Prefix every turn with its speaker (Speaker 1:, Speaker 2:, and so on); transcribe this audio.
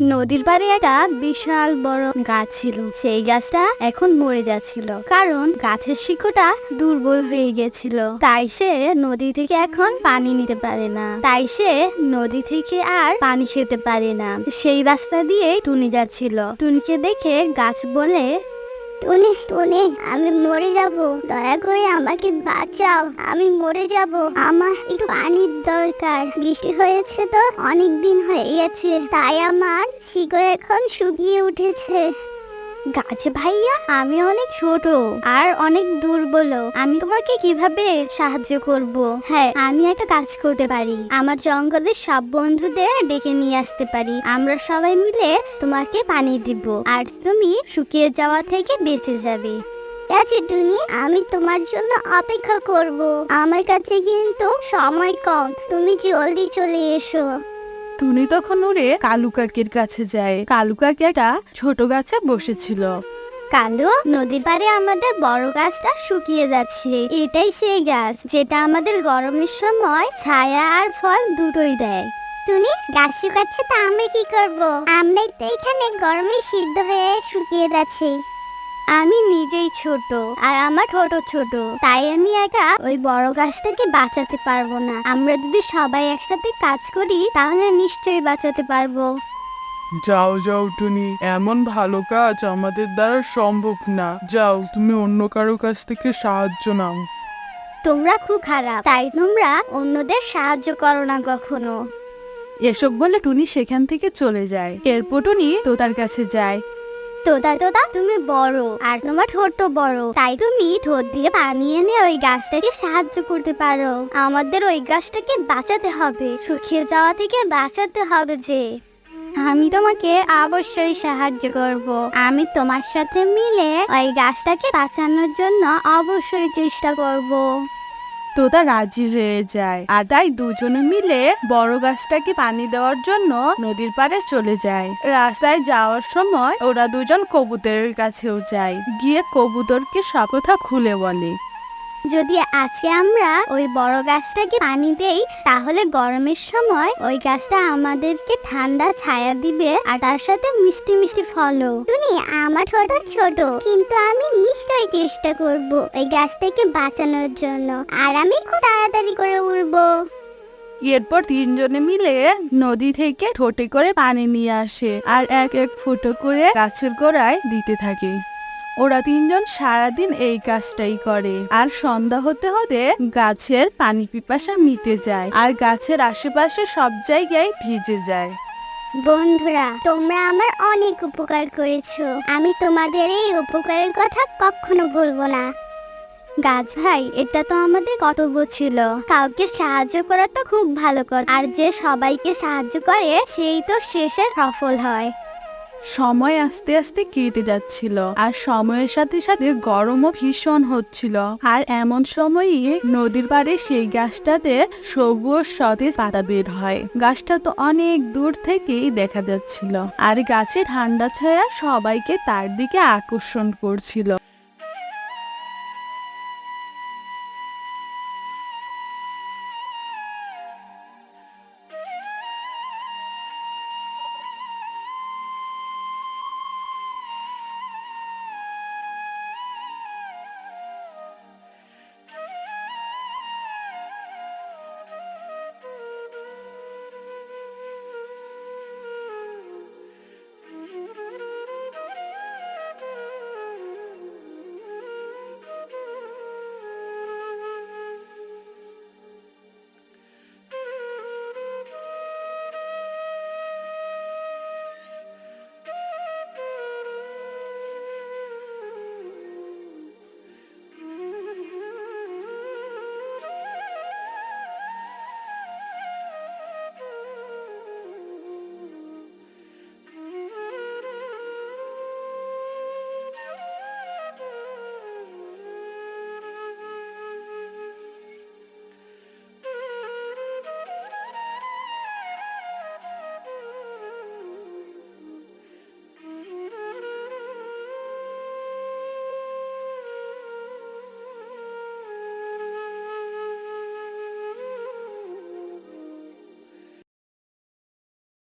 Speaker 1: নদীর পাড়ে একটা বিশাল বড় গাছ ছিল। সেই গাছটা এখন মরে যাচ্ছিল, কারণ গাছের শিকড়টা দুর্বল হয়ে গেছিল। তাই সে নদী থেকে এখন পানি নিতে পারে না। তাই সে নদী থেকে আর পানি খেতে পারে না। সেই রাস্তা দিয়ে টুনি যাচ্ছিল। টুনিকে দেখে গাছ বলে,
Speaker 2: টুনি টুনি, আমি মরে যাব, দয়া করে আমাকে বাঁচাও, আমি মরে যাব, আমার একটু পানির দরকার। বৃষ্টি হয়েছে তো অনেক দিন হয়ে গেছে, তাই আমার শিকড় এখন শুকিয়ে উঠেছে।
Speaker 1: গাছ ভাইয়া, আমি অনেক ছোট আর অনেক দুর্বল, আমি তোমাকে কিভাবে সাহায্য করব? হ্যাঁ, আমি একটা কাজ করতে পারি, আমার জঙ্গলের সব বন্ধুদের ডেকে নিয়ে আসতে পারি। আমরা সবাই মিলে তোমাকে পানি দিব আর তুমি শুকিয়ে যাওয়া থেকে বেঁচে যাবে।
Speaker 2: আছে টুনি, আমি তোমার জন্য অপেক্ষা করব। আমার কাছে কিন্তু সময় কম, তুমি জলদি চলে এসো।
Speaker 3: টুনি তখন উড়ে কালু কাকের কাছে যায়। কালু কাকি একটা ছোট গাছে বসেছিল।
Speaker 1: কালু, নদীর পাড়ে আমাদের বড় গাছটা শুকিয়ে যাচ্ছে। এটাই সেই গাছ যেটা আমাদের গরমের সময় ছায়া আর ফল দুটোই দেয়।
Speaker 2: টুনি, গাছ শুকাচ্ছে তা আমরা কি করব? আমরাই তো এখানে গরমে সিদ্ধ হয়ে শুকিয়ে যাচ্ছি।
Speaker 1: আমি নিজেই ছোট আর আমার ছোট ছোট, তাই আমি একা ওই বড় গাছটাকে বাঁচাতে পারবো না। আমরা যদি সবাই একসাথে কাজ করি তাহলে নিশ্চয়ই বাঁচাতে পারবো।
Speaker 4: যাও যাও টুনি, এমন ভালো কাজ আমাদের দ্বারা সম্ভব না। যাও, তুমি অন্য কারো কাছ থেকে সাহায্য নাও।
Speaker 1: তোমরা খুব খারাপ, তাই তোমরা অন্যদের সাহায্য করো না কখনো।
Speaker 3: এসব বলে টুনি সেখান থেকে চলে যায়। এরপর টুনি তোতার কাছে যায়।
Speaker 1: তোতা তোতা, তুমি বড় আর তোমার ছোট বড়, তাই তুমি ঠোঁট দিয়ে পানি এনে ওই গাছটাকে সাহায্য করতে পারো। আমাদের ওই গাছটাকে বাঁচাতে হবে, শুকিয়ে যাওয়া থেকে বাঁচাতে হবে যে। আমি তোমাকে অবশ্যই সাহায্য করব। আমি তোমার সাথে মিলে ওই গাছটাকে বাঁচানোর জন্য অবশ্যই চেষ্টা করব।
Speaker 3: তোতা রাজি হয়ে যায় আর তাই দুজনে মিলে বড় গাছটাকে পানি দেওয়ার জন্য নদীর পাড়ে চলে যায়। রাস্তায় যাওয়ার সময় ওরা দুজন কবুতরের কাছেও যায়। গিয়ে কবুতরকে সব কথা খুলে বলে।
Speaker 1: যদি আজকে আমরা ওই বড় গাছটাকে পানি দেই তাহলে গরমের সময় ওই গাছটা আমাদেরকে ঠান্ডা ছায়া দিবে আর তার সাথে মিষ্টি মিষ্টি ফলও।
Speaker 2: টুনি, আমার ছোট ছোট, কিন্তু আমি নিশ্চয়ই চেষ্টা করব ওই গাছটাকে বাঁচানোর জন্য, আর আমি খুব তাড়াতাড়ি করে উড়বো।
Speaker 3: এরপর তিনজনে মিলে নদী থেকে ঠোঁটে করে পানি নিয়ে আসে আর এক এক ফুটো করে গাছের গোড়ায় দিতে থাকে। ওরা তিনজন সারাদিন এই কাজটাই করে আর সন্ধ্যা হতে হতে গাছের পানি পিপাসা মিটে যায় আর গাছের আশেপাশে সব জায়গায় ভিজে যায়।
Speaker 2: বন্ধুরা, তোমরা আমার অনেক উপকার করেছো, আমি তোমাদের এই উপকারের কথা কখনো ভুলবো না।
Speaker 1: গাছ ভাই, এটা তো আমাদের কর্তব্য ছিল। কাউকে সাহায্য করা তো খুব ভালো কথা, আর যে সবাইকে সাহায্য করে সেই তো শেষে সফল হয়।
Speaker 3: সময় আস্তে আস্তে কেটে যাচ্ছিল আর সময়ের সাথে সাথে গরমও ভীষণ হচ্ছিল। আর এমন সময়ই নদীর পাড়ে সেই গাছটাতে সবুজ সতেজ পাতা বের হয়। গাছটা তো অনেক দূর থেকেই দেখা যাচ্ছিল আর গাছে ঠান্ডা ছায়া সবাইকে তার দিকে আকর্ষণ করছিল।